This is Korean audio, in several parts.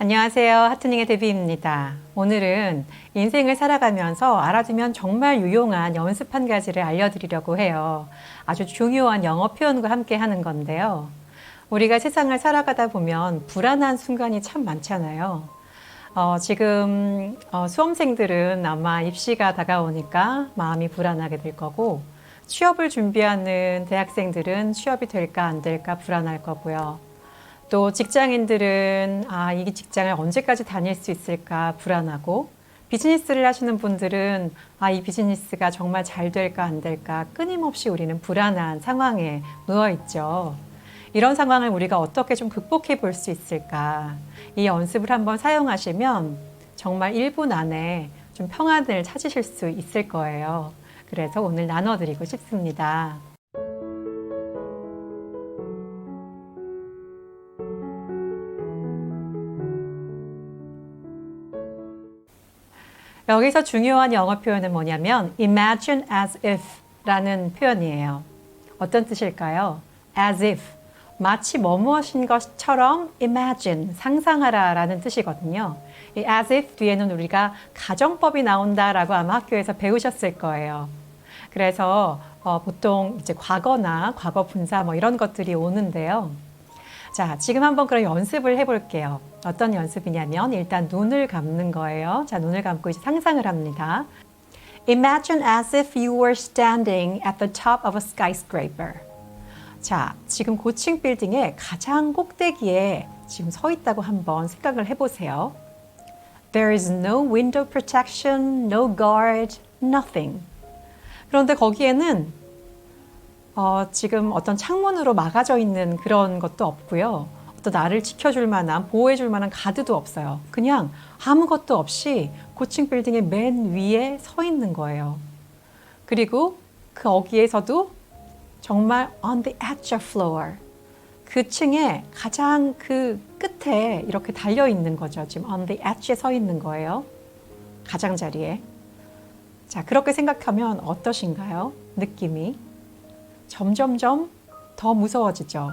안녕하세요. 하트닝의 데비입니다. 오늘은 인생을 살아가면서 알아두면 정말 유용한 연습 한 가지를 알려드리려고 해요. 아주 중요한 영어 표현과 함께 하는 건데요. 우리가 세상을 살아가다 보면 불안한 순간이 참 많잖아요. 지금 수험생들은 아마 입시가 다가오니까 마음이 불안하게 될 거고, 취업을 준비하는 대학생들은 취업이 될까 안 될까 불안할 거고요. 또 직장인들은 이 직장을 언제까지 다닐 수 있을까 불안하고, 비즈니스를 하시는 분들은 이 비즈니스가 정말 잘 될까 안 될까 끊임없이 우리는 불안한 상황에 놓여 있죠. 이런 상황을 우리가 어떻게 좀 극복해 볼 수 있을까? 이 연습을 한번 사용하시면 정말 1분 안에 좀 평안을 찾으실 수 있을 거예요. 그래서 오늘 나눠드리고 싶습니다. 여기서 중요한 영어 표현은 뭐냐면 imagine as if 라는 표현이에요. 어떤 뜻일까요? as if, 마치 뭐무엇인 것처럼 imagine, 상상하라 라는 뜻이거든요. 이 as if 뒤에는 우리가 가정법이 나온다라고 아마 학교에서 배우셨을 거예요. 그래서 보통 이제 과거나 과거 분사 뭐 이런 것들이 오는데요. 자, 지금 한번 그런 연습을 해볼게요. 어떤 연습이냐면 일단 눈을 감는 거예요. 자, 눈을 감고 이제 상상을 합니다. Imagine as if you were standing at the top of a skyscraper. 자, 지금 고층 빌딩의 가장 꼭대기에 지금 서 있다고 한번 생각을 해보세요. There is no window protection, no guard, nothing. 그런데 거기에는 지금 어떤 창문으로 막아져 있는 그런 것도 없고요. 어떤 나를 지켜줄 만한, 보호해줄 만한 가드도 없어요. 그냥 아무것도 없이 고층 빌딩의 맨 위에 서 있는 거예요. 그리고 그 어귀에서도 정말 on the edge of floor. 그 층에 가장 그 끝에 이렇게 달려 있는 거죠. 지금 on the edge에 서 있는 거예요. 가장자리에. 자, 그렇게 생각하면 어떠신가요? 느낌이. 점점점 더 무서워지죠.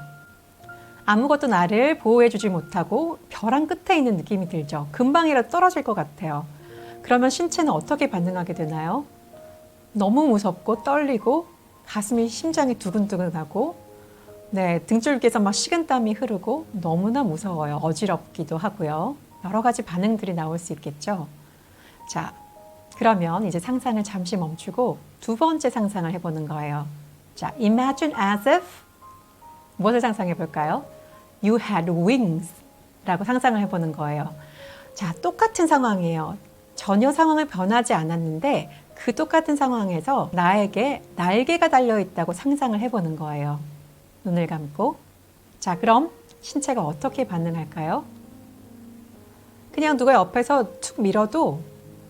아무것도 나를 보호해주지 못하고 벼랑 끝에 있는 느낌이 들죠. 금방이라도 떨어질 것 같아요. 그러면 신체는 어떻게 반응하게 되나요? 너무 무섭고 떨리고 가슴이 심장이 두근두근하고 등줄기에서 막 식은땀이 흐르고 너무나 무서워요. 어지럽기도 하고요. 여러 가지 반응들이 나올 수 있겠죠. 자, 그러면 이제 상상을 잠시 멈추고 두 번째 상상을 해보는 거예요. 자, imagine as if 무엇을 상상해 볼까요? You had wings 라고 상상을 해보는 거예요. 자, 똑같은 상황이에요. 전혀 상황을 변하지 않았는데 그 똑같은 상황에서 나에게 날개가 달려있다고 상상을 해보는 거예요. 눈을 감고. 자, 그럼 신체가 어떻게 반응할까요? 그냥 누가 옆에서 툭 밀어도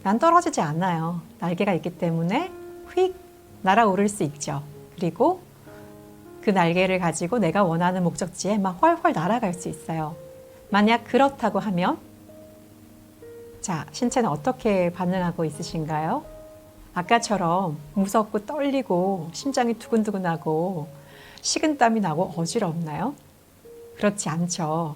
난 떨어지지 않아요. 날개가 있기 때문에 휙 날아오를 수 있죠. 그리고 그 날개를 가지고 내가 원하는 목적지에 막 훨훨 날아갈 수 있어요. 만약 그렇다고 하면 자, 신체는 어떻게 반응하고 있으신가요? 아까처럼 무섭고 떨리고 심장이 두근두근하고 식은땀이 나고 어지럽나요? 그렇지 않죠.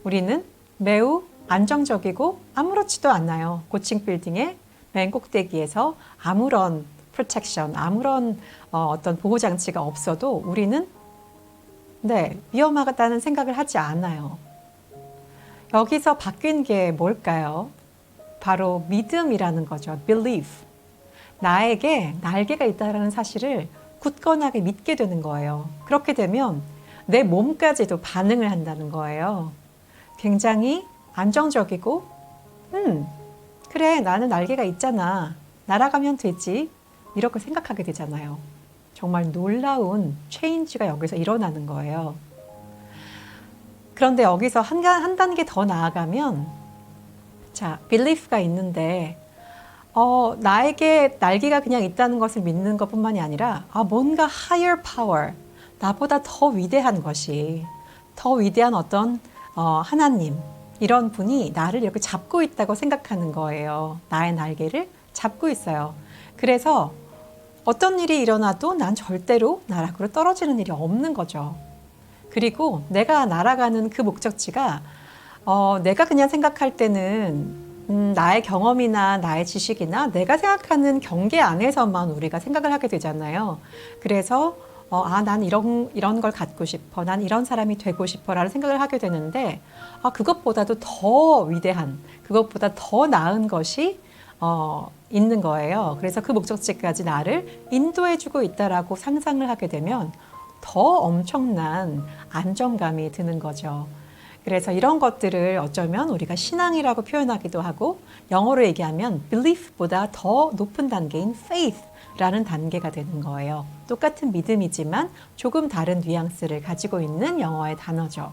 우리는 매우 안정적이고 아무렇지도 않아요. 고층 빌딩의 맨 꼭대기에서 아무런 protection, 아무런 어떤 보호장치가 없어도 우리는 위험하다는 생각을 하지 않아요. 여기서 바뀐 게 뭘까요? 바로 믿음이라는 거죠. belief. 나에게 날개가 있다는 사실을 굳건하게 믿게 되는 거예요. 그렇게 되면 내 몸까지도 반응을 한다는 거예요. 굉장히 안정적이고 그래, 나는 날개가 있잖아. 날아가면 되지. 이렇게 생각하게 되잖아요. 정말 놀라운 체인지가 여기서 일어나는 거예요. 그런데 여기서 한 단계 더 나아가면 자, belief가 있는데 나에게 날개가 그냥 있다는 것을 믿는 것뿐만이 아니라 뭔가 higher power, 나보다 더 위대한 것이, 더 위대한 어떤 하나님, 이런 분이 나를 이렇게 잡고 있다고 생각하는 거예요. 나의 날개를 잡고 있어요. 그래서 어떤 일이 일어나도 난 절대로 나락으로 떨어지는 일이 없는 거죠. 그리고 내가 날아가는 그 목적지가 내가 그냥 생각할 때는 나의 경험이나 나의 지식이나 내가 생각하는 경계 안에서만 우리가 생각을 하게 되잖아요. 그래서 난 이런 걸 갖고 싶어. 난 이런 사람이 되고 싶어. 라는 생각을 하게 되는데, 그것보다도 더 위대한, 그것보다 더 나은 것이, 있는 거예요. 그래서 그 목적지까지 나를 인도해주고 있다라고 상상을 하게 되면 더 엄청난 안정감이 드는 거죠. 그래서 이런 것들을 어쩌면 우리가 신앙이라고 표현하기도 하고, 영어로 얘기하면 belief보다 더 높은 단계인 faith라는 단계가 되는 거예요. 똑같은 믿음이지만 조금 다른 뉘앙스를 가지고 있는 영어의 단어죠.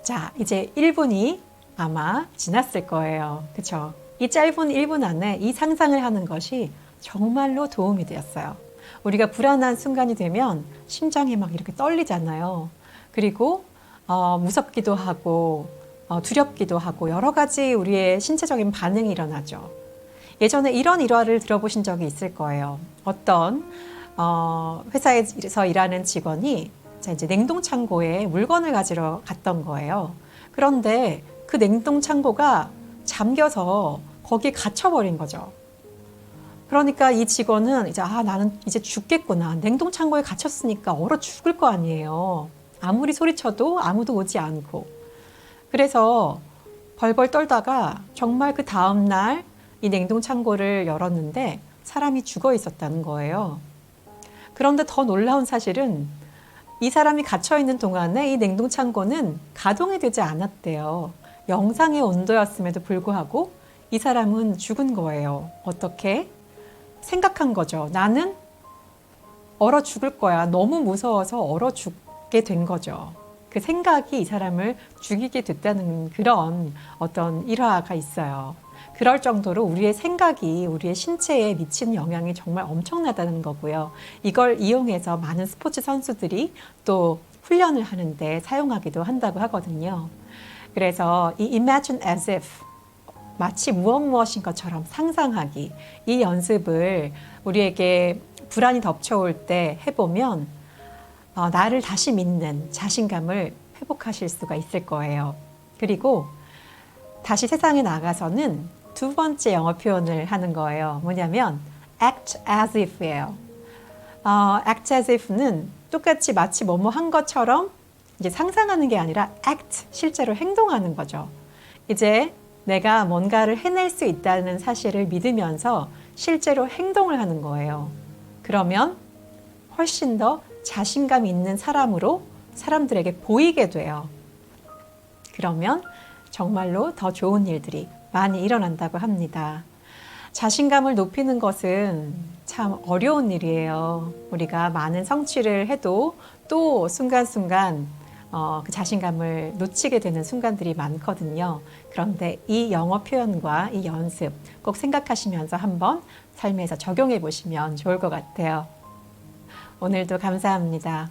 자, 이제 1분이 아마 지났을 거예요. 그렇죠? 이 짧은 1분 안에 이 상상을 하는 것이 정말로 도움이 되었어요. 우리가 불안한 순간이 되면 심장이 막 이렇게 떨리잖아요. 그리고 무섭기도 하고 두렵기도 하고 여러 가지 우리의 신체적인 반응이 일어나죠. 예전에 이런 일화를 들어보신 적이 있을 거예요. 어떤 회사에서 일하는 직원이 이제 냉동창고에 물건을 가지러 갔던 거예요. 그런데 그 냉동창고가 잠겨서 거기에 갇혀버린 거죠. 그러니까 이 직원은 이제 나는 이제 죽겠구나. 냉동창고에 갇혔으니까 얼어 죽을 거 아니에요. 아무리 소리쳐도 아무도 오지 않고. 그래서 벌벌 떨다가 정말 그 다음 날 이 냉동창고를 열었는데 사람이 죽어 있었다는 거예요. 그런데 더 놀라운 사실은 이 사람이 갇혀 있는 동안에 이 냉동창고는 가동이 되지 않았대요. 영상의 온도였음에도 불구하고 이 사람은 죽은 거예요. 어떻게? 생각한 거죠. 나는 얼어 죽을 거야. 너무 무서워서 얼어 죽게 된 거죠. 그 생각이 이 사람을 죽이게 됐다는 그런 어떤 일화가 있어요. 그럴 정도로 우리의 생각이 우리의 신체에 미치는 영향이 정말 엄청나다는 거고요. 이걸 이용해서 많은 스포츠 선수들이 또 훈련을 하는데 사용하기도 한다고 하거든요. 그래서 이 imagine as if, 마치 무엇인 것처럼 상상하기, 이 연습을 우리에게 불안이 덮쳐올 때 해보면 나를 다시 믿는 자신감을 회복하실 수가 있을 거예요. 그리고 다시 세상에 나가서는 두 번째 영어 표현을 하는 거예요. 뭐냐면 act as if예요. act as if는 똑같이 마치 뭐뭐 한 것처럼 이제 상상하는 게 아니라 act, 실제로 행동하는 거죠. 이제 내가 뭔가를 해낼 수 있다는 사실을 믿으면서 실제로 행동을 하는 거예요. 그러면 훨씬 더 자신감 있는 사람으로 사람들에게 보이게 돼요. 그러면 정말로 더 좋은 일들이 많이 일어난다고 합니다. 자신감을 높이는 것은 참 어려운 일이에요. 우리가 많은 성취를 해도 또 순간순간 그 자신감을 놓치게 되는 순간들이 많거든요. 그런데 이 영어 표현과 이 연습 꼭 생각하시면서 한번 삶에서 적용해 보시면 좋을 것 같아요. 오늘도 감사합니다.